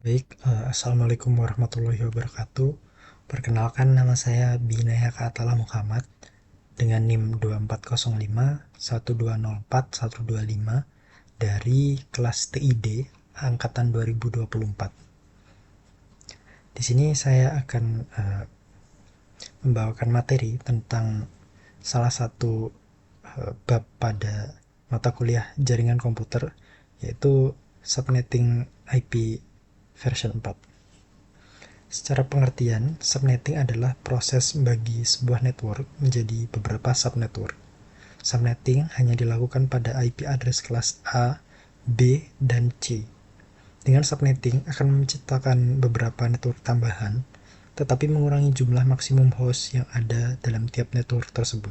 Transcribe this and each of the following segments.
Baik, Assalamualaikum warahmatullahi wabarakatuh. Perkenalkan, nama saya Binayaka Atala Muhammad dengan NIM 2405 1204 125 dari kelas TID angkatan 2024. Di sini saya akan membawakan materi tentang salah satu bab pada mata kuliah jaringan komputer, yaitu subnetting IP version 4. Secara pengertian, subnetting adalah proses membagi sebuah network menjadi beberapa subnetwork. Subnetting hanya dilakukan pada IP address kelas A, B, dan C. Dengan subnetting akan menciptakan beberapa network tambahan, tetapi mengurangi jumlah maksimum host yang ada dalam tiap network tersebut.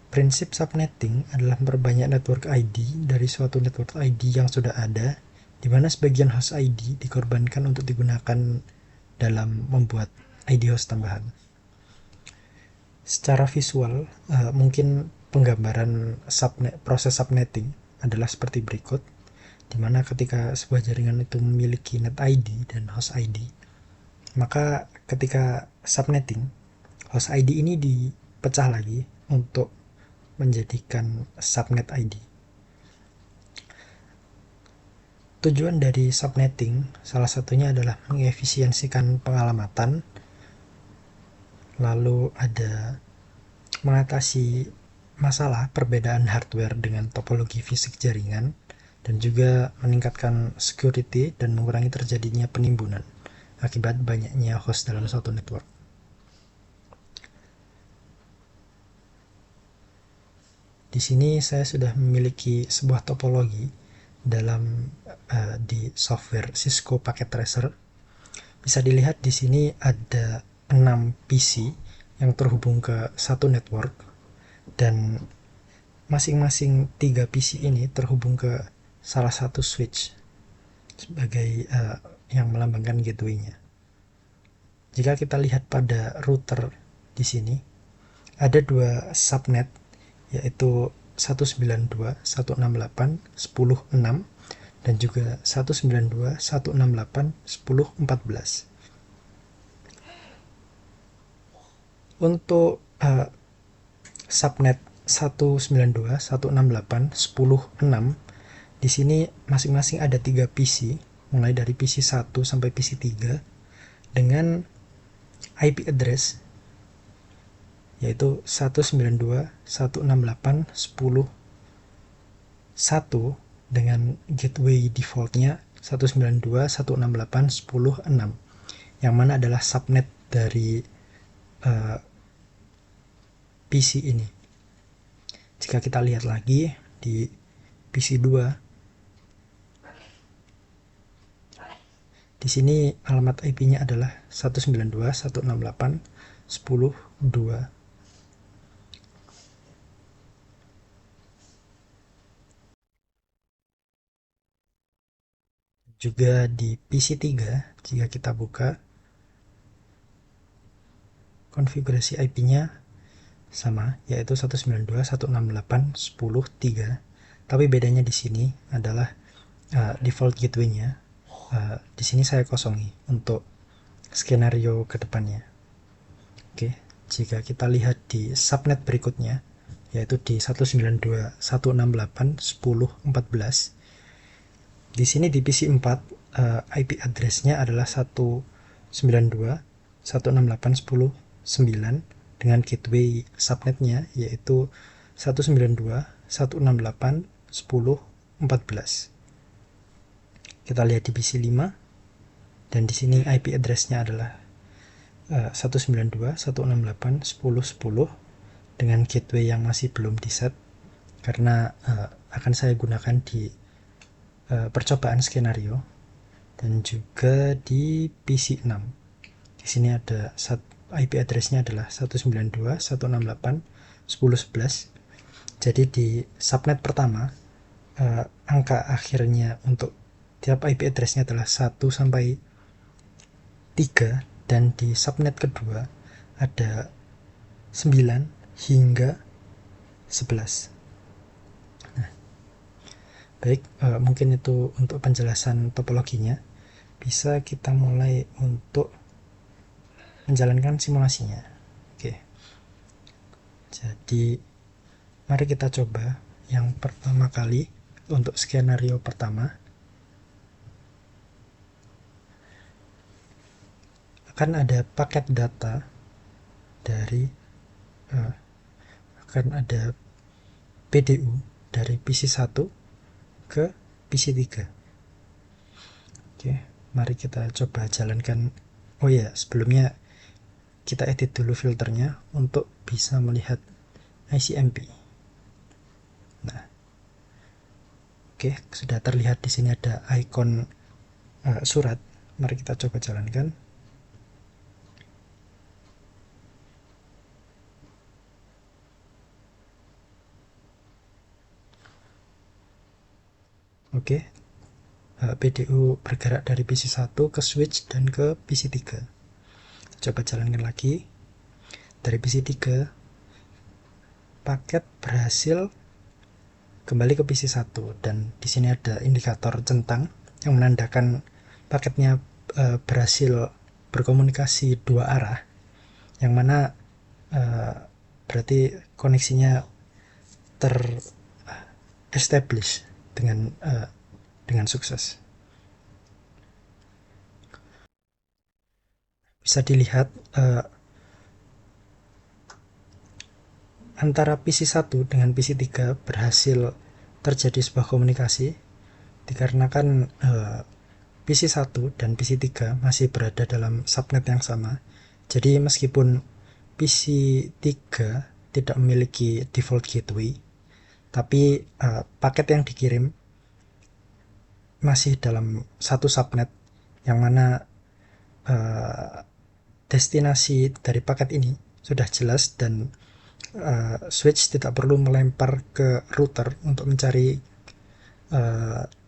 Prinsip subnetting adalah memperbanyak network ID dari suatu network ID yang sudah ada, di mana sebagian host ID dikorbankan untuk digunakan dalam membuat ID host tambahan. Secara visual, mungkin penggambaran proses subnetting adalah seperti berikut, di mana ketika sebuah jaringan itu memiliki net ID dan host ID, maka ketika subnetting, host ID ini dipecah lagi untuk menjadikan subnet ID. Tujuan dari subnetting salah satunya adalah mengefisiensikan pengalamatan, lalu ada mengatasi masalah perbedaan hardware dengan topologi fisik jaringan, dan juga meningkatkan security dan mengurangi terjadinya penimbunan akibat banyaknya host dalam suatu network. Di sini saya sudah memiliki sebuah topologi dalam di software Cisco Packet Tracer. Bisa dilihat di sini ada 6 PC yang terhubung ke satu network, dan masing-masing 3 PC ini terhubung ke salah satu switch sebagai yang melambangkan gateway-nya. Jika kita lihat pada router di sini, ada dua subnet, yaitu 192.168.10.6 dan juga 192.168.10.14. Untuk subnet 192.168.10.6, di sini masing-masing ada 3 PC, mulai dari PC 1 sampai PC 3 dengan IP address yaitu 192.168.10.1 dengan gateway defaultnya 192.168.10.6, yang mana adalah subnet dari PC ini. Jika kita lihat lagi di PC 2, di sini alamat IP-nya adalah 192.168.10.2. Juga di PC 3, jika kita buka, konfigurasi IP-nya sama, yaitu 192.168.10.3. Tapi bedanya di sini adalah default gateway-nya. Di sini saya kosongi untuk skenario kedepannya. Oke, jika kita lihat di subnet berikutnya, yaitu di 192.168.10.14. Di sini di PC 4, IP address-nya adalah 192.168.10.9 dengan gateway subnetnya yaitu 192.168.10.14. Kita lihat di PC 5, dan di sini IP address-nya adalah 192.168.10.10 dengan gateway yang masih belum diset karena akan saya gunakan di percobaan skenario. Dan juga di PC 6, di sini ada IP address-nya adalah 192.168.10.11. Jadi di subnet pertama, angka akhirnya untuk tiap IP address-nya adalah 1 sampai 3, dan di subnet kedua ada 9 hingga 11. Nah, baik, mungkin itu untuk penjelasan topologinya. bisa kita mulai untuk menjalankan simulasinya. Oke, jadi mari kita coba yang pertama kali. Untuk skenario pertama akan ada paket data dari akan ada PDU dari PC1 ke PC3. Oke, mari kita coba jalankan. Oh ya, sebelumnya kita edit dulu filternya untuk bisa melihat ICMP. Nah, oke, sudah terlihat di sini ada ikon surat. Mari kita coba jalankan. Oke, PDU bergerak dari PC1 ke switch dan ke PC3. Coba jalankan lagi. Dari PC3, paket berhasil kembali ke PC1 dan di sini ada indikator centang yang menandakan paketnya berhasil berkomunikasi dua arah, yang mana berarti koneksinya ter-establish dengan sukses. Bisa dilihat antara PC1 dengan PC3 berhasil terjadi sebuah komunikasi dikarenakan PC1 dan PC3 masih berada dalam subnet yang sama. Jadi meskipun PC3 tidak memiliki default gateway, tapi paket yang dikirim masih dalam satu subnet, yang mana destinasi dari paket ini sudah jelas dan switch tidak perlu melempar ke router untuk mencari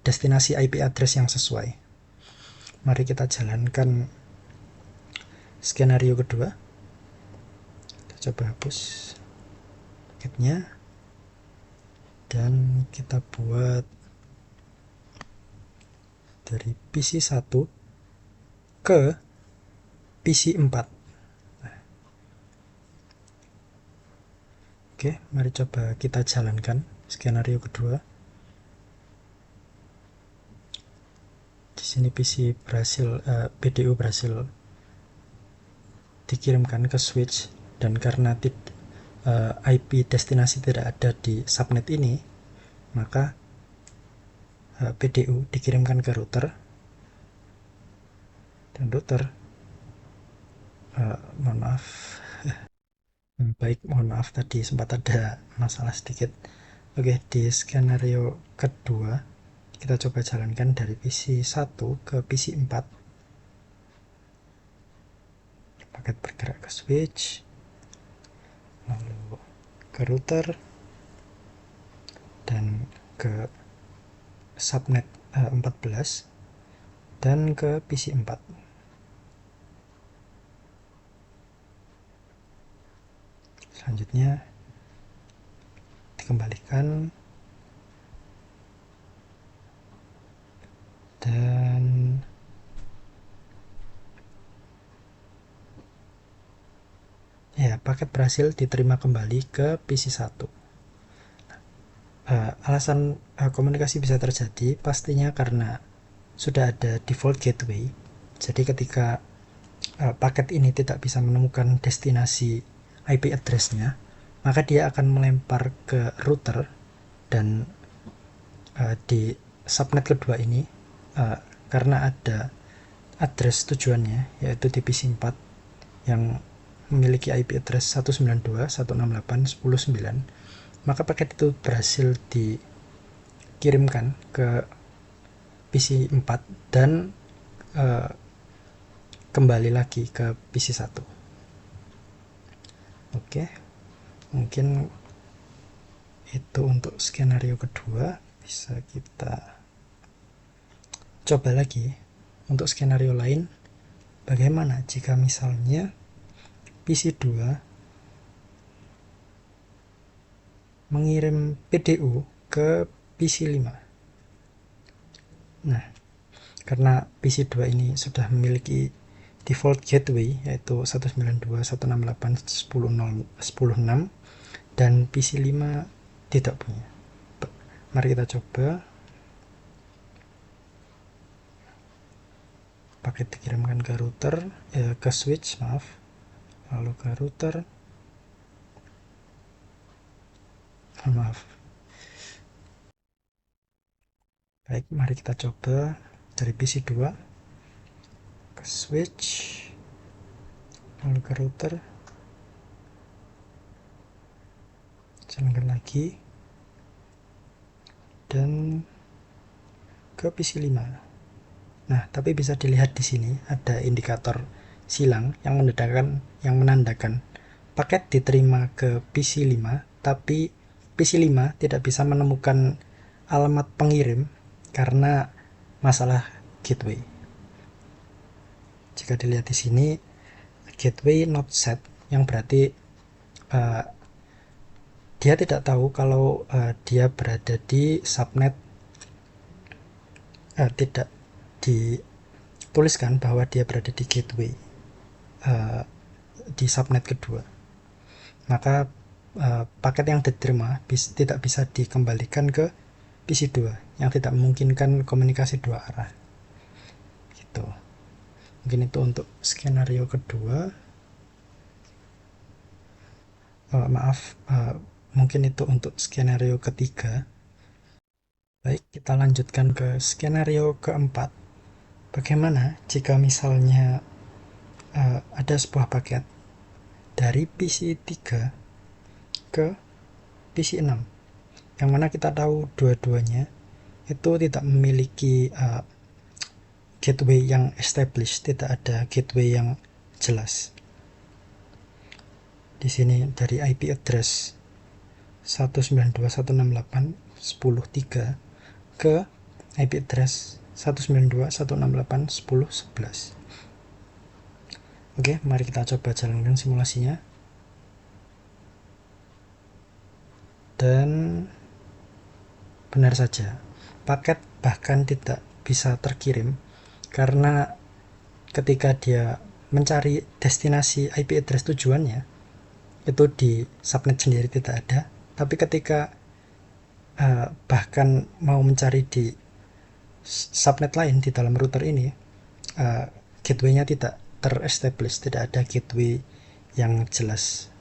destinasi IP address yang sesuai. Mari kita jalankan skenario kedua. Kita coba hapus paketnya dan kita buat dari PC1 ke PC4. Oke, mari coba kita jalankan skenario kedua. Di sini PC berhasil, PDU berhasil dikirimkan ke switch, dan karena IP destinasi tidak ada di subnet ini, maka PDU dikirimkan ke router, dan router mohon maaf baik, mohon maaf tadi sempat ada masalah sedikit. Oke, di skenario kedua kita coba jalankan dari PC1 ke PC4. Paket bergerak ke switch, lalu ke router, dan ke subnet 14, dan ke PC4. Selanjutnya dikembalikan dan ya, paket berhasil diterima kembali ke PC1. Alasan komunikasi bisa terjadi pastinya karena sudah ada default gateway. Jadi ketika paket ini tidak bisa menemukan destinasi IP address-nya, maka dia akan melempar ke router, dan di subnet kedua ini karena ada address tujuannya yaitu di PC4 yang memiliki IP address 192.168.10.9, maka paket itu berhasil dikirimkan ke PC4 dan kembali lagi ke PC1. Oke, mungkin itu untuk skenario kedua. Bisa kita coba lagi untuk skenario lain. Bagaimana jika misalnya PC2 mengirim PDU ke PC5? Nah, karena PC2 ini sudah memiliki default gateway yaitu 192.168.10.6 dan PC5 tidak punya. Mari kita coba. Paket dikirimkan ke router, ke switch, maaf, lalu ke router. Maaf. Baik, mari kita coba dari PC2 ke switch, lalu ke router, jalankan lagi, dan ke PC5. Nah, tapi bisa dilihat di sini ada indikator silang yang menandakan paket diterima ke PC5, tapi PC5 tidak bisa menemukan alamat pengirim karena masalah gateway. Jika dilihat di sini gateway not set, yang berarti uh, dia tidak tahu kalau dia berada di subnet, tidak dituliskan bahwa dia berada di gateway uh, di subnet kedua. Maka paket yang diterima tidak bisa dikembalikan ke PC2 yang tidak memungkinkan komunikasi dua arah. Gitu. Mungkin itu untuk skenario kedua. Maaf, mungkin itu untuk skenario ketiga. Baik, kita lanjutkan ke skenario keempat. Bagaimana jika misalnya ada sebuah paket dari PC3 ke PC6, yang mana kita tahu dua-duanya itu tidak memiliki gateway yang established, tidak ada gateway yang jelas. Di sini dari IP address 192.168.10.3 ke IP address 192.168.10.11. Oke, mari kita coba jalankan simulasinya. Dan benar saja, paket bahkan tidak bisa terkirim karena ketika dia mencari destinasi IP address tujuannya itu di subnet sendiri tidak ada, tapi ketika bahkan mau mencari di subnet lain di dalam router ini, gateway-nya tidak terestablish, tidak ada gateway yang jelas.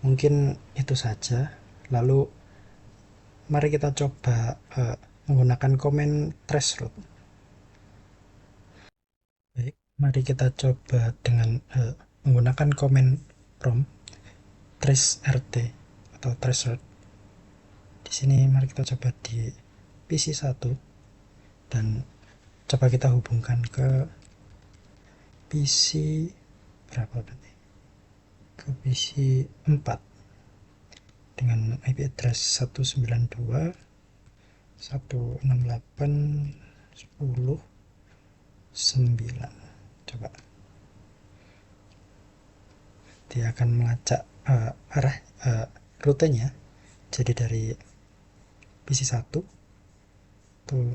Mungkin itu saja. Lalu mari kita coba menggunakan komen traceroute. Baik, mari kita coba dengan menggunakan komen prompt traceRT atau traceroute. Di sini mari kita coba di PC1 dan coba kita hubungkan ke PC berapa berarti? Ke PC4 dengan IP address 192.168.10.9. Coba dia akan melacak arah rutenya. Jadi dari PC1 tuh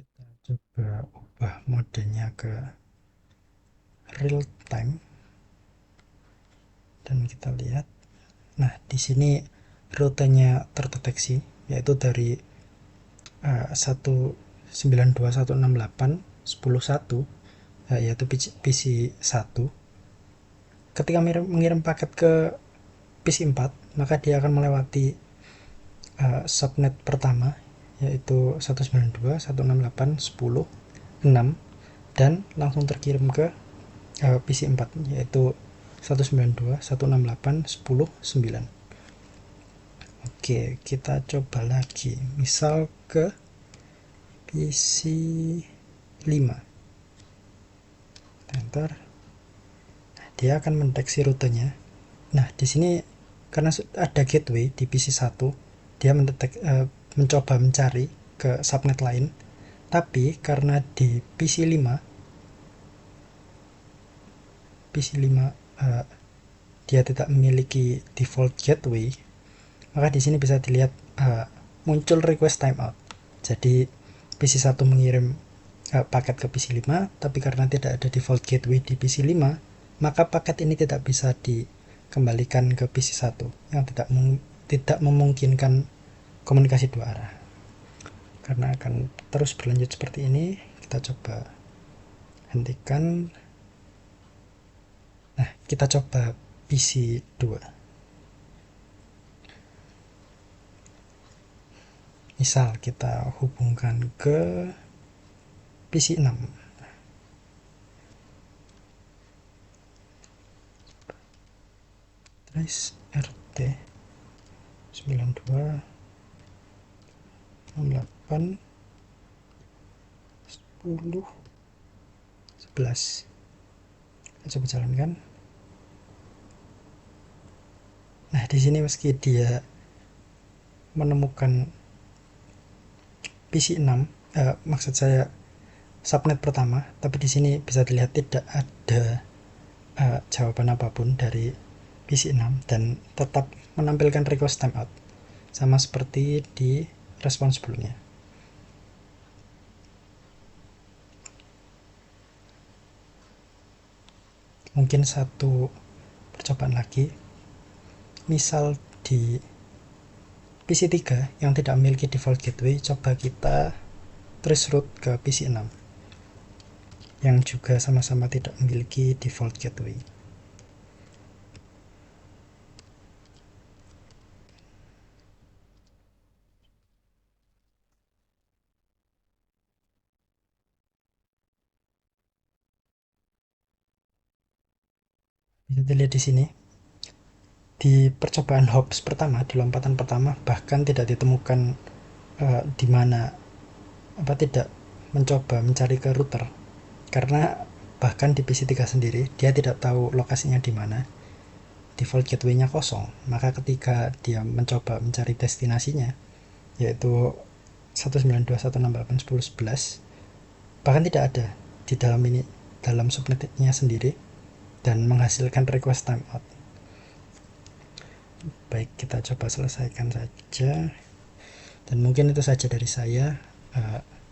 kita coba ubah modenya ke real time dan kita lihat. Nah, di sini rutenya terdeteksi yaitu dari 192.168.10.1 yaitu PC1. Ketika mengirim paket ke PC4, maka dia akan melewati subnet pertama yaitu 192.168.10.6 dan langsung terkirim ke PC4 yaitu 192.168.10.9. Oke, kita coba lagi. Misal ke PC5. Enter. Dia akan mendeteksi rutenya. Nah, di sini karena ada gateway di PC1, dia mencoba mencari ke subnet lain, Tapi karena di PC5 dia tidak memiliki default gateway, maka di sini bisa dilihat muncul request timeout. Jadi PC1 mengirim paket ke PC5, tapi karena tidak ada default gateway di PC5, maka paket ini tidak bisa dikembalikan ke PC1 yang tidak memungkinkan komunikasi dua arah. Karena akan terus berlanjut seperti ini, kita coba hentikan. Nah, kita coba PC2. Misal kita hubungkan ke PC6. Trace RT 92 68 10 11. Kita coba jalankan. Nah, di sini meski dia menemukan PC6, maksud saya subnet pertama, tapi di sini bisa dilihat tidak ada jawaban apapun dari PC6 dan tetap menampilkan request timeout, sama seperti di respon sebelumnya. Mungkin satu percobaan lagi, misal di PC3 yang tidak memiliki default gateway, coba kita trace route ke PC6 yang juga sama-sama tidak memiliki default gateway. Bisa dilihat di sini, di percobaan hops pertama, di lompatan pertama, bahkan tidak ditemukan di mana, tidak mencoba mencari ke router, karena bahkan di PC3 sendiri dia tidak tahu lokasinya di mana, default gateway-nya kosong. Maka ketika dia mencoba mencari destinasinya, yaitu 192.168.10.11, bahkan tidak ada di dalam subnetnya sendiri dan menghasilkan request timeout. Baik, kita coba selesaikan saja. Dan mungkin itu saja dari saya.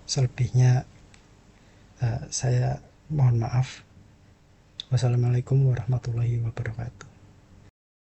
Selebihnya saya mohon maaf. Wassalamualaikum warahmatullahi wabarakatuh.